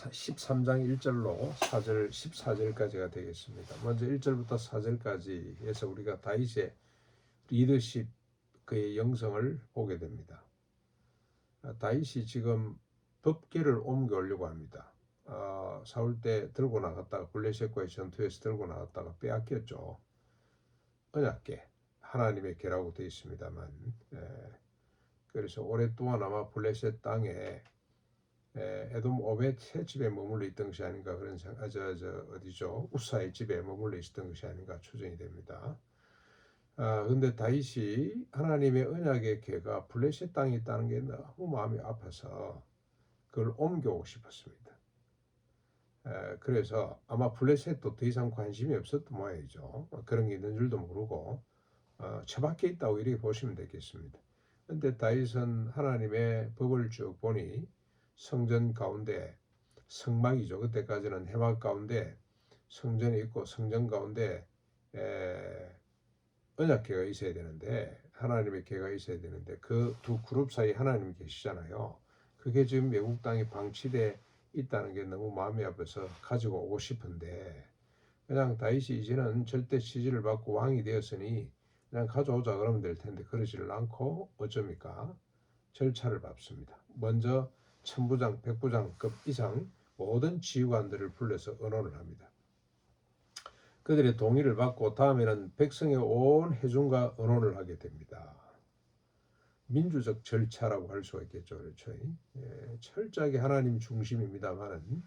13장 1절로 4절 14절까지가 되겠습니다. 먼저 1절부터 4절까지 해서 우리가 다윗의 리더십 그의 영성을 보게 됩니다. 다윗이 지금 법궤를 옮겨오려고 합니다. 사울 때 들고 나갔다가 블레셋과의 전투에서 들고 나갔다가 빼앗겼죠. 언약궤, 하나님의 궤라고 되어 있습니다만, 그래서 오랫동안 아마 블레셋 땅에 에돔 오벳의 집에 머물러 있던 것이 아닌가 그런 어디죠? 우사의 집에 머물러 있었던 것이 아닌가 추정이 됩니다. 근데 다윗이 하나님의 언약의 궤가 블레셋 땅에 있다는 게 너무 마음이 아파서 그걸 옮겨오고 싶었습니다. 그래서 아마 블레셋도 더 이상 관심이 없었던 모양이죠. 그런 게 있는 줄도 모르고 처박혀 있다고 이렇게 보시면 되겠습니다. 근데 다윗은 하나님의 법을 쭉 보니 성전 가운데 성막이죠. 그때까지는 해막 가운데 성전이 있고 성전 가운데 언약궤가 있어야 되는데 하나님의 궤가 있어야 되는데 그 두 그룹 사이에 하나님이 계시잖아요. 그게 지금 외국 땅에 방치돼 있다는 게 너무 마음이 아파서 가지고 오고 싶은데 그냥 다윗이 이제는 절대 지지를 받고 왕이 되었으니 그냥 가져오자 그러면 될 텐데 그러지를 않고 어쩝니까? 절차를 밟습니다. 먼저 천부장, 백부장급 이상 모든 지휘관들을 불러서 의논을 합니다. 그들의 동의를 받고 다음에는 백성의 온 회중과 의논을 하게 됩니다. 민주적 절차라고 할 수가 있겠죠. 그렇죠? 철저하게 하나님 중심입니다만은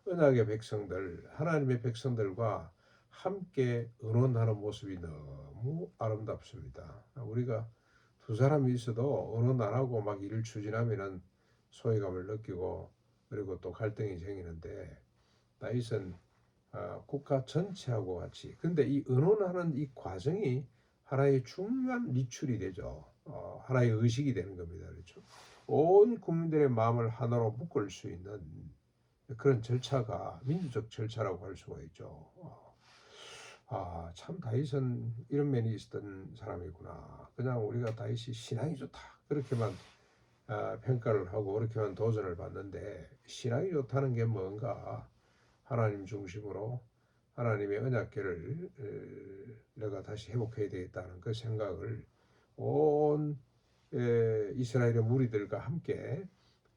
언약의 백성들, 하나님의 백성들과 함께 의논하는 모습이 너무 아름답습니다. 우리가 두 사람이 있어도 의논 안 하고 막 일을 추진하면은 소외감을 느끼고 그리고 또 갈등이 생기는데 다윗은 국가 전체하고 같이 근데 이 의논하는 이 과정이 하나의 중요한 리출이 되죠. 하나의 의식이 되는 겁니다. 그렇죠? 온 국민들의 마음을 하나로 묶을 수 있는 그런 절차가 민주적 절차라고 할 수가 있죠. 참 다윗은 이런 면이 있었던 사람이구나. 그냥 우리가 다윗이 신앙이 좋다 그렇게만 평가를 하고 그렇게만 도전을 받는데 신앙이 좋다는 게 뭔가 하나님 중심으로 하나님의 언약궤를 내가 다시 회복해야 되겠다는 그 생각을 온 이스라엘의 무리들과 함께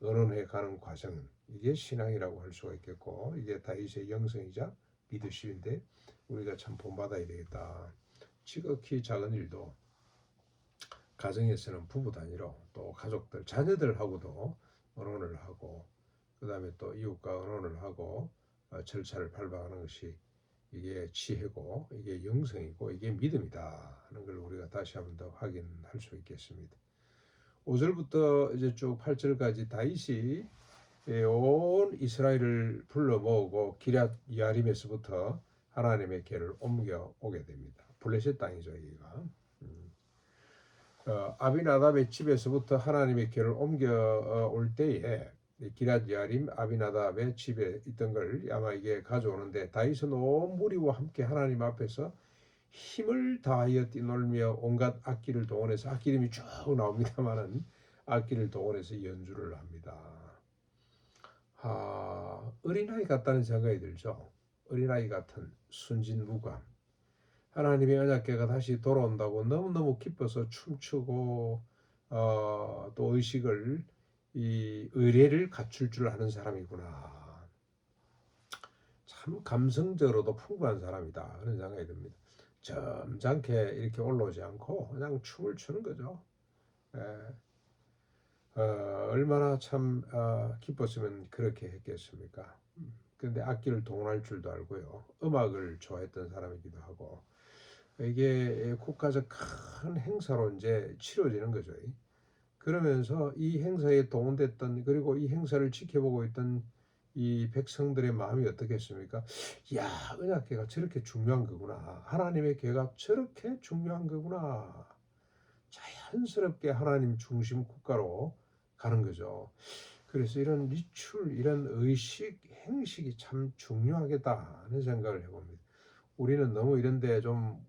의논해 가는 과정 이게 신앙이라고 할 수가 있겠고 이게 다윗의 영성이자 리더십인데 우리가 참 본받아야 되겠다. 지극히 작은 일도 가정에서는 부부 단위로 또 가족들 자녀들하고도 의논을 하고 그 다음에 또 이웃과 의논을 하고 절차를 밟아가는 것이 이게 지혜고 이게 영성이고 이게 믿음이다 하는 걸 우리가 다시 한번 더 확인할 수 있겠습니다. 5절부터 이제 쭉 8절까지 다윗이 온 이스라엘을 불러 모으고 기럇 야림에서부터 하나님의 궤를 옮겨 오게 됩니다. 블레셋 땅이죠 여기가. 아비나답의 집에서부터 하나님의 궤를 옮겨 올 때에 기럇 야림 아비나답의 집에 있던 걸 아마 이게 가져오는데 다윗은 온 무리와 함께 하나님 앞에서 힘을 다하여 뛰놀며 온갖 악기를 동원해서 악기 이름이 쭉 나옵니다만은 악기를 동원해서 연주를 합니다. 어린아이 같다는 생각이 들죠. 어린아이 같은 순진무감. 하나님의 언약궤가 다시 돌아온다고 너무너무 기뻐서 춤추고 또 의식을 이 의례를 갖출 줄 아는 사람이구나. 참 감성적으로도 풍부한 사람이다 그런 생각이 듭니다. 점잖게 이렇게 올라오지 않고 그냥 춤을 추는 거죠. 얼마나 참 기뻤으면 그렇게 했겠습니까? 그런데 악기를 동원할 줄도 알고요. 음악을 좋아했던 사람이기도 하고 이게 국가적 큰 행사로 이제 치러지는 거죠. 그러면서 이 행사에 동원됐던 그리고 이 행사를 지켜보고 있던 이 백성들의 마음이 어떻겠습니까? 야, 언약궤가 저렇게 중요한 거구나. 하나님의 궤가 저렇게 중요한 거구나. 자연스럽게 하나님 중심 국가로 가는 거죠. 그래서 이런 리출, 이런 의식, 행식이 참 중요하겠다 하는 생각을 해봅니다. 우리는 너무 이런데 좀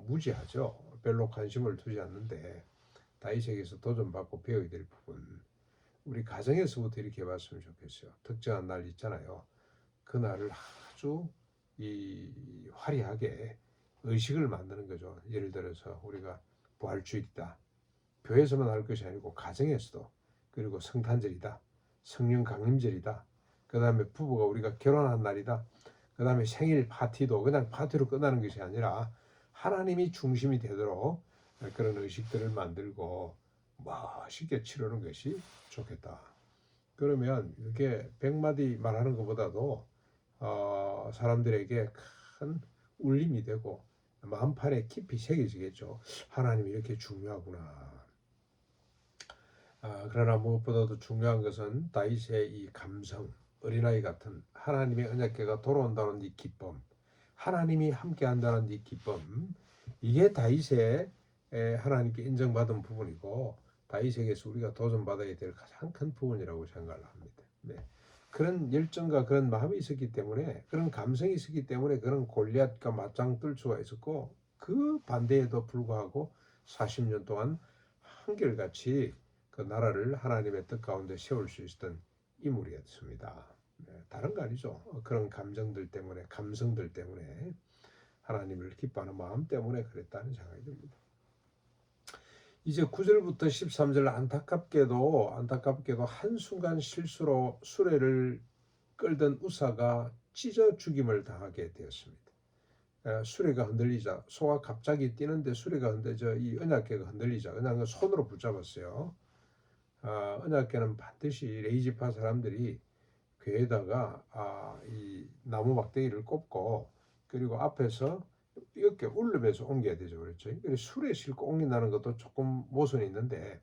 무지하죠. 별로 관심을 두지 않는데 다윗에게서 도전받고 배워야 될 부분. 우리 가정에서부터 이렇게 해봤으면 좋겠어요. 특정한 날 있잖아요. 그 날을 아주 이 화려하게 의식을 만드는 거죠. 예를 들어서 우리가 부활주일이다. 교회에서만 할 것이 아니고 가정에서도, 그리고 성탄절이다. 성령 강림절이다. 그 다음에 부부가 우리가 결혼한 날이다. 그 다음에 생일 파티도 그냥 파티로 끝나는 것이 아니라 하나님이 중심이 되도록 그런 의식들을 만들고 멋있게 치르는 것이 좋겠다. 그러면 이렇게 100마디 말하는 것보다도 사람들에게 큰 울림이 되고 마음판에 깊이 새겨지겠죠. 하나님이 이렇게 중요하구나. 그러나 무엇보다도 중요한 것은 다윗의 이 감성, 어린아이 같은 하나님의 언약궤가 돌아온다는 이 기쁨, 하나님이 함께한다는 이 기쁨, 이게 다윗의 하나님께 인정받은 부분이고 다윗에게서 우리가 도전받아야 될 가장 큰 부분이라고 생각을 합니다. 네. 그런 열정과 그런 마음이 있었기 때문에, 그런 감성이 있었기 때문에 그런 골리앗과 맞짱 뜰 수가 있었고, 그 반대에도 불구하고 40년 동안 한결같이 그 나라를 하나님의 뜻 가운데 세울 수 있었던 인물이었습니다. 네, 다른 거 아니죠. 그런 감정들 때문에, 감성들 때문에, 하나님을 기뻐하는 마음 때문에 그랬다는 생각이 듭니다. 이제 9절부터 13절, 안타깝게도 한순간 실수로 수레를 끌던 우사가 찢어 죽임을 당하게 되었습니다. 수레가 흔들리자, 소가 갑자기 뛰는데 수레가 흔들리자, 이 언약궤가 흔들리자 그냥 손으로 붙잡았어요. 언약궤는 반드시 레이지파 사람들이 궤에다가 이 나무 막대기를 꼽고, 그리고 앞에서 이렇게 울르면서 옮겨야 되죠. 그렇죠? 수레 싣고 옮긴다는 것도 조금 모순이 있는데,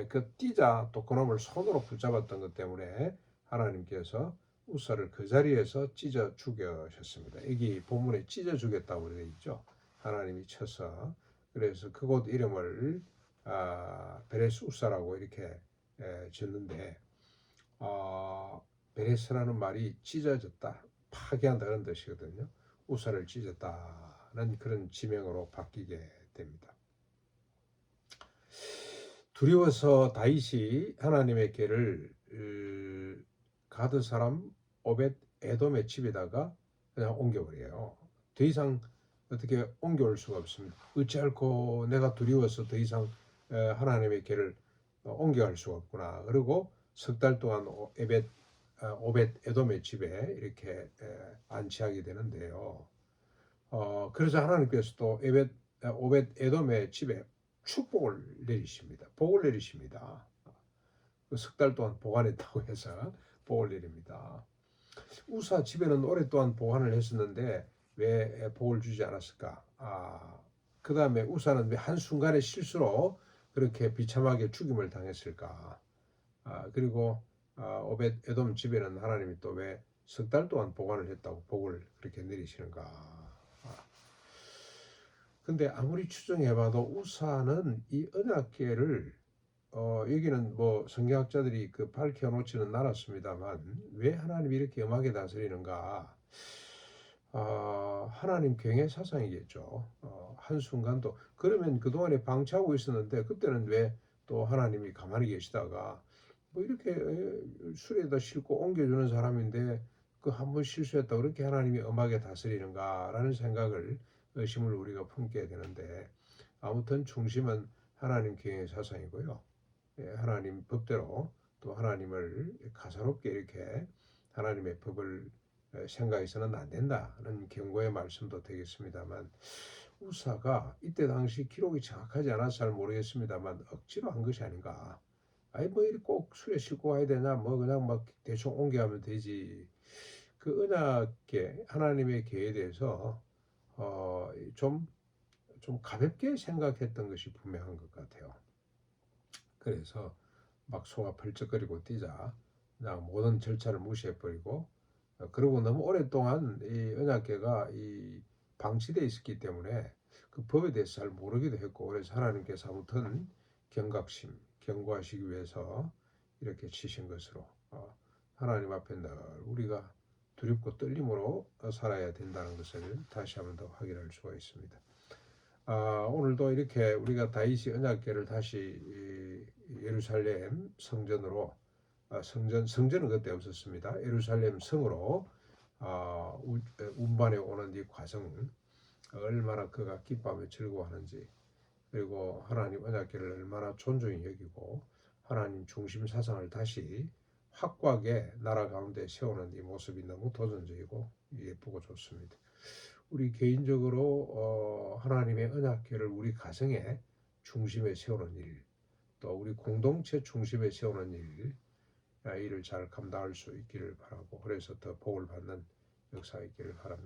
그 뛰자 또 그놈을 손으로 붙잡았던 것 때문에 하나님께서 우사를 그 자리에서 찢어 죽여셨습니다. 여기 본문에 찢어 죽였다고 되어 있죠. 하나님이 쳐서. 그래서 그곳 이름을 베레스 우사라고 이렇게 짓는데, 베레스라는 말이 찢어졌다, 파괴한다 그런 뜻이거든요. 우사를 찢었다는 그런 지명으로 바뀌게 됩니다. 두려워서 다윗이 하나님의 궤를 가드 사람 오벳 에돔의 집에다가 그냥 옮겨버려요. 더 이상 어떻게 옮겨올 수가 없습니다. 어찌할꼬 내가 두려워서 더 이상 하나님의 궤를 옮겨갈 수가 없구나. 그리고 석 달 동안 오벳 에돔의 집에 이렇게 안치하게 되는데요. 그래서 하나님께서 또 오벳 에돔의 집에 축복을 내리십니다. 복을 내리십니다. 석 달 동안 보관했다고 해서 복을 내립니다. 우사 집에는 오랫동안 보관을 했었는데 왜 복을 주지 않았을까? 그 다음에 우사는 왜 한순간의 실수로 그렇게 비참하게 죽임을 당했을까? 그리고 오벳 에돔 집에는 하나님이 또 왜 석 달 동안 보관을 했다고 복을 그렇게 내리시는가? 근데 아무리 추정해봐도 우사는 이 언약궤를 여기는 뭐 성경학자들이 그 밝혀놓지는 않았습니다만, 왜 하나님이 이렇게 엄하게 다스리는가? 하나님 경외 사상이겠죠. 한순간도. 그러면 그동안에 방치하고 있었는데 그때는 왜 또 하나님이 가만히 계시다가 뭐 이렇게 수레에다 싣고 옮겨주는 사람인데 그 한 번 실수했다 그렇게 하나님이 엄하게 다스리는가라는 생각을, 의심을 우리가 품게 되는데, 아무튼 중심은 하나님 경외 사상이고요. 하나님 법대로 또 하나님을 가사롭게 이렇게 하나님의 법을 생각해서는 안 된다는 경고의 말씀도 되겠습니다만, 우사가 이때 당시 기록이 정확하지 않아서 잘 모르겠습니다만 억지로 한 것이 아닌가. 아니 뭐 이렇게 꼭 수레 싣고 가야 되나, 뭐 그냥 막 대충 옮겨가면 되지. 그 언약계 하나님의 계에 대해서 좀 가볍게 생각했던 것이 분명한 것 같아요. 그래서 막 소가 펄쩍거리고 뛰자 그냥 모든 절차를 무시해버리고, 그리고 너무 오랫동안 이 언약궤가 이 방치되어 있었기 때문에 그 법에 대해서 잘 모르기도 했고, 그래서 하나님께서 아무튼 경고하시기 위해서 이렇게 치신 것으로, 하나님 앞에 늘 우리가 두렵고 떨림으로 살아야 된다는 것을 다시 한번 더 확인할 수가 있습니다. 오늘도 이렇게 우리가 다윗이 언약궤를 다시 예루살렘 성전으로 성전은 그때 없었습니다. 예루살렘 성으로 운반해 오는 이 과정 얼마나 그가 기뻐하며 즐거워하는지, 그리고 하나님 언약궤를 얼마나 존중히 여기고 하나님 중심 사상을 다시 확고하게 나라 가운데 세우는 이 모습이 너무 도전적이고 예쁘고 좋습니다. 우리 개인적으로 하나님의 언약궤를 우리 가정의 중심에 세우는 일, 또 우리 공동체 중심에 세우는 일을 잘 감당할 수 있기를 바라고, 그래서 더 복을 받는 역사 있기를 바랍니다.